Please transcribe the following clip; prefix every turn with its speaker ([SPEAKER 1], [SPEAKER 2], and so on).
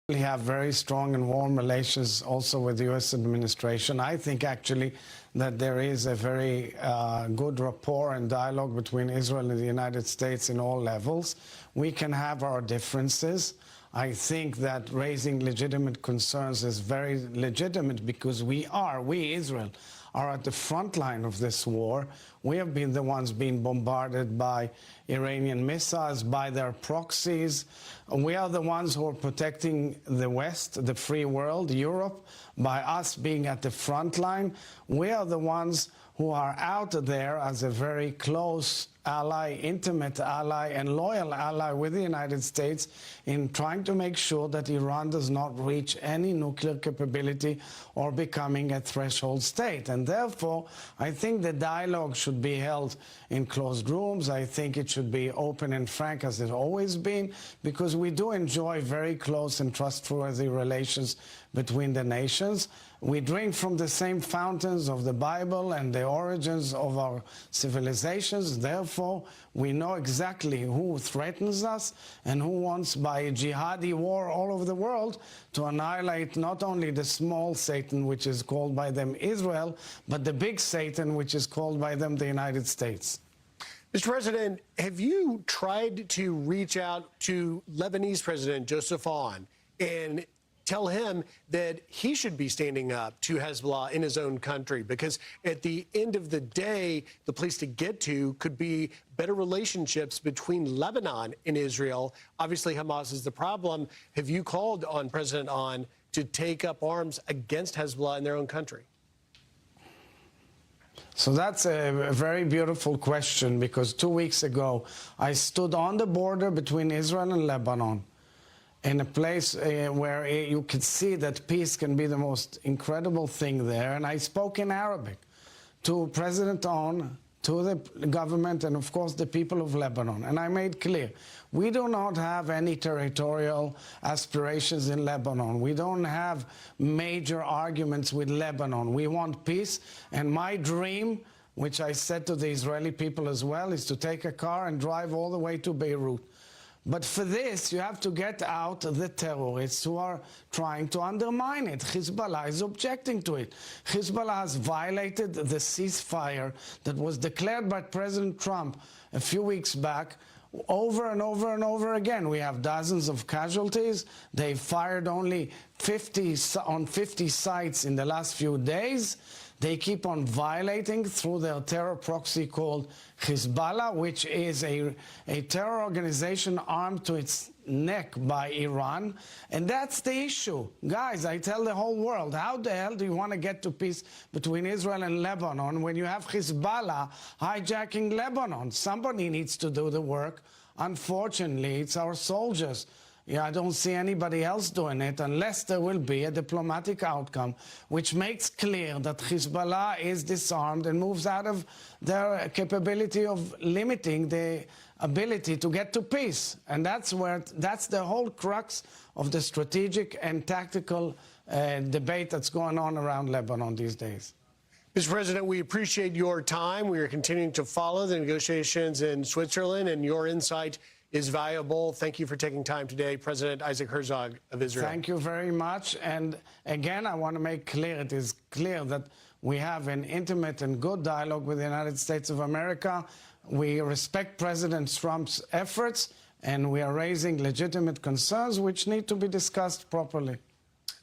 [SPEAKER 1] We have very strong and warm relations also with the U.S. administration. I think actually that there is a very good rapport and dialogue between Israel and the United States in all levels. We can have our differences. I think that raising legitimate concerns is very legitimate because we, Israel, are at the front line of this war. We have been the ones being bombarded by Iranian missiles, by their proxies. We are the ones who are protecting the West, the free world, Europe, by us being at the front line. We are the ones who are out there as a very close ally, intimate ally, and loyal ally with the United States in trying to make sure that Iran does not reach any nuclear capability or becoming a threshold state. And therefore, I think the dialogue should be held in closed rooms. I think it should be open and frank as it's always been, because we do enjoy very close and trustworthy relations between the nations. We drink from the same fountains of the Bible and the origins of our civilizations. Therefore, we know exactly who threatens us and who wants, by a jihadi war all over the world, to annihilate not only the small Satan, which is called by them Israel, but the big Satan, which is called by them the United States.
[SPEAKER 2] Mr. President, have you tried to reach out to Lebanese President Joseph Aoun and tell him that he should be standing up to Hezbollah in his own country? Because at the end of the day, the place to get to could be better relationships between Lebanon and Israel. Obviously, Hamas is the problem. Have you called on President Aoun to take up arms against Hezbollah in their own country?
[SPEAKER 1] So that's a very beautiful question, because 2 weeks ago, I stood on the border between Israel and Lebanon, in a place where you could see that peace can be the most incredible thing there. And I spoke in Arabic to President Aoun, to the government, and of course the people of Lebanon. And I made clear, we do not have any territorial aspirations in Lebanon. We don't have major arguments with Lebanon. We want peace. And my dream, which I said to the Israeli people as well, is to take a car and drive all the way to Beirut. But for this, you have to get out the terrorists who are trying to undermine it. Hezbollah is objecting to it. Hezbollah has violated the ceasefire that was declared by President Trump a few weeks back over and over and over again. We have dozens of casualties. They fired only 50 sites in the last few days. They keep on violating through their terror proxy called Hezbollah, which is a terror organization armed to its neck by Iran. And that's the issue. Guys, I tell the whole world, how the hell do you want to get to peace between Israel and Lebanon when you have Hezbollah hijacking Lebanon? Somebody needs to do the work. Unfortunately, it's our soldiers. Yeah, I don't see anybody else doing it unless there will be a diplomatic outcome which makes clear that Hezbollah is disarmed and moves out of their capability of limiting the ability to get to peace. And that's the whole crux of the strategic and tactical debate that's going on around Lebanon these days.
[SPEAKER 2] Mr. President, we appreciate your time. We are continuing to follow the negotiations in Switzerland, and your insight is valuable. Thank you for taking time today, President Isaac Herzog of Israel.
[SPEAKER 1] Thank you very much. And again, I want to make clear, it is clear that we have an intimate and good dialogue with the United States of America. We respect President Trump's efforts, and we are raising legitimate concerns which need to be discussed properly.